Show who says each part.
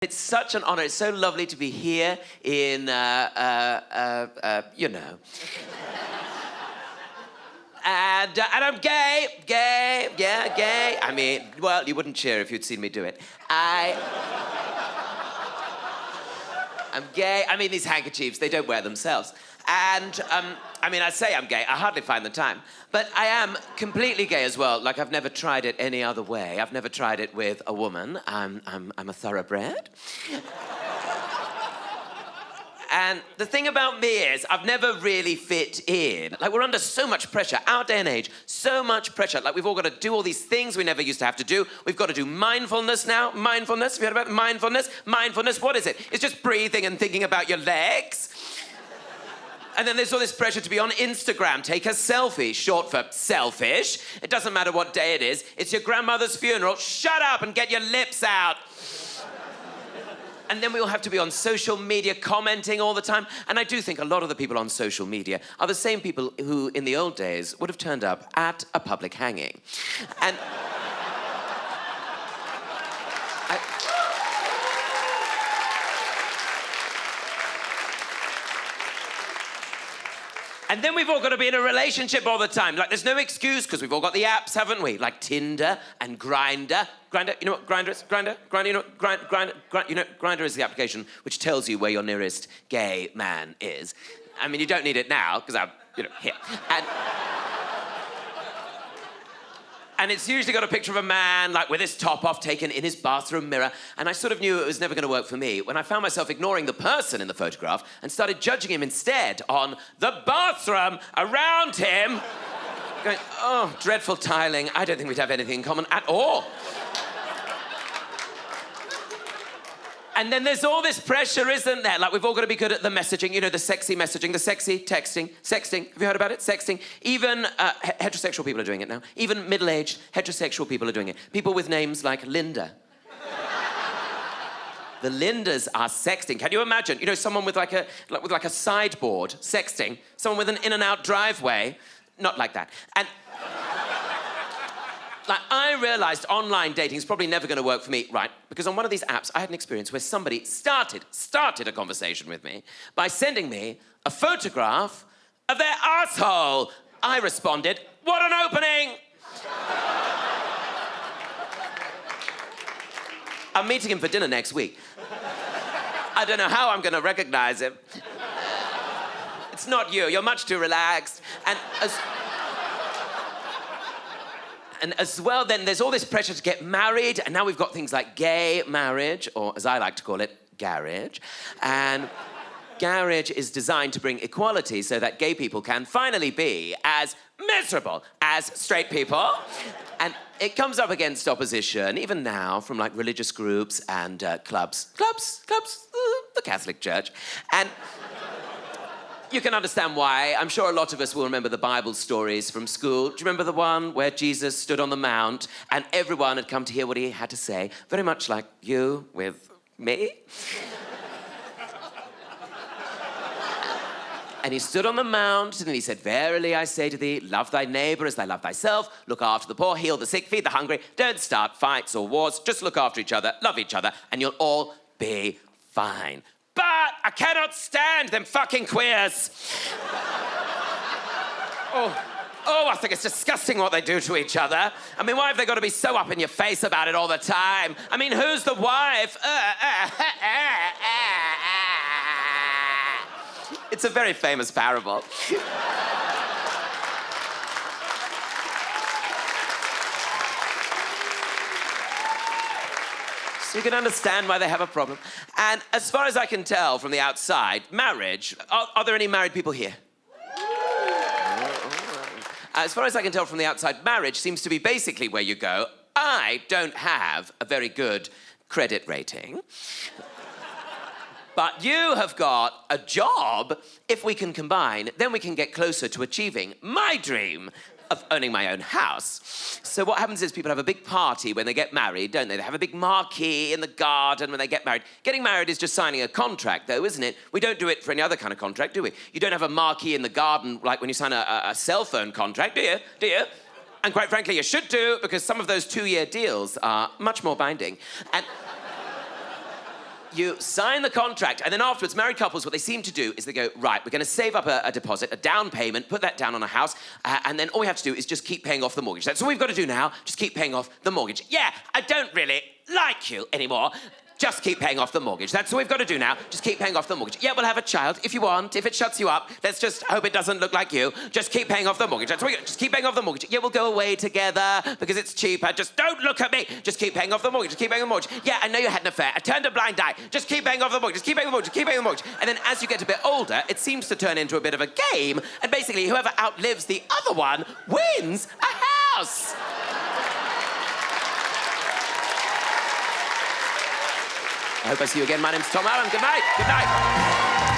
Speaker 1: It's such an honor. It's so lovely to be here in, you know. And I'm gay. I mean, well, you wouldn't cheer if you'd seen me do it. I'm gay. I mean, these handkerchiefs, they don't wear themselves. And, I mean, I say I'm gay. I hardly find the time. But I am completely gay as well. Like, I've never tried it any other way. I've never tried it with a woman. I'm a thoroughbred. And the thing about me is, I've never really fit in. Like, we're under so much pressure. Our day and age, so much pressure. Like, we've all got to do all these things we never used to have to do. We've got to do mindfulness now. Mindfulness, have you heard about mindfulness? Mindfulness, what is it? It's just breathing and thinking about your legs. And then there's all this pressure to be on Instagram. Take a selfie, short for selfish. It doesn't matter what day it is. It's your grandmother's funeral. Shut up and get your lips out. And then we all have to be on social media commenting all the time. And I do think a lot of the people on social media are the same people who, in the old days, would have turned up at a public hanging. And... And then we've all got to be in a relationship all the time. Like, there's no excuse, because we've all got the apps, haven't we? Like Tinder and Grindr. Grindr, you know what Grindr is? Grindr, you know what Grindr, you know, Grindr is the application which tells you where your nearest gay man is. I mean, you don't need it now, because I'm, you know, here. And it's usually got a picture of a man, like, with his top off, taken in his bathroom mirror. And I sort of knew it was never going to work for me when I found myself ignoring the person in the photograph and started judging him instead on the bathroom around him. Going, oh, dreadful tiling. I don't think we'd have anything in common at all. And then there's all this pressure, isn't there? Like, we've all got to be good at the messaging, you know, the sexy messaging, the sexy texting, sexting. Have you heard about it? Sexting. Even heterosexual people are doing it now. Even middle-aged heterosexual people are doing it. People with names like Linda. The Lindas are sexting. Can you imagine? You know, someone with like a sideboard sexting. Someone with an in-and-out driveway. Not like that. And... Like, I realized online dating is probably never going to work for me, right? Because on one of these apps, I had an experience where somebody started a conversation with me by sending me a photograph of their asshole. I responded, what an opening! I'm meeting him for dinner next week. I don't know how I'm going to recognize him. It's not you. You're much too relaxed. And as well, then, there's all this pressure to get married, and now we've got things like gay marriage, or as I like to call it, garage. And garage is designed to bring equality so that gay people can finally be as miserable as straight people. And it comes up against opposition, even now, from, like, religious groups and clubs, the Catholic Church. And... you can understand why. I'm sure a lot of us will remember the Bible stories from school. Do you remember the one where Jesus stood on the mount and everyone had come to hear what he had to say? Very much like you with me. And he stood on the mount and he said, verily I say to thee, love thy neighbour as thy love thyself, look after the poor, heal the sick, feed the hungry, don't start fights or wars, just look after each other, love each other, and you'll all be fine. But I cannot stand them fucking queers. I think it's disgusting what they do to each other. I mean, why have they got to be so up in your face about it all the time? I mean, who's the wife? It's a very famous parable. So you can understand why they have a problem. And as far as I can tell from the outside, marriage... Are there any married people here? As far as I can tell from the outside, marriage seems to be basically where you go, I don't have a very good credit rating. But you have got a job. If we can combine, then we can get closer to achieving my dream of owning my own house. So what happens is people have a big party when they get married, don't they? They have a big marquee in the garden when they get married. Getting married is just signing a contract, though, isn't it? We don't do it for any other kind of contract, do we? You don't have a marquee in the garden like when you sign a cell phone contract, do you? Do you? And quite frankly, you should do, because some of those 2-year deals are much more binding. And You sign the contract, and then afterwards, married couples, what they seem to do is they go, right, we're going to save up a deposit, a down payment, put that down on a house, and then all we have to do is just keep paying off the mortgage. That's all we've got to do now, just keep paying off the mortgage. Yeah, I don't really like you anymore. Just keep paying off the mortgage. That's all we've got to do now. Just keep paying off the mortgage. Yeah, we'll have a child if you want. If it shuts you up, let's just hope it doesn't look like you. Just keep paying off the mortgage. That's all we got. Just keep paying off the mortgage. Yeah, we'll go away together because it's cheaper. Just don't look at me. Just keep paying off the mortgage. Just keep paying off the mortgage. Yeah, I know you had an affair. I turned a blind eye. Just keep paying off the mortgage. Just keep paying the mortgage. Just keep paying the mortgage. And then as you get a bit older, it seems to turn into a bit of a game. And basically, whoever outlives the other one wins a house. I hope I see you again. My name's Tom Allen. Good night. Good night.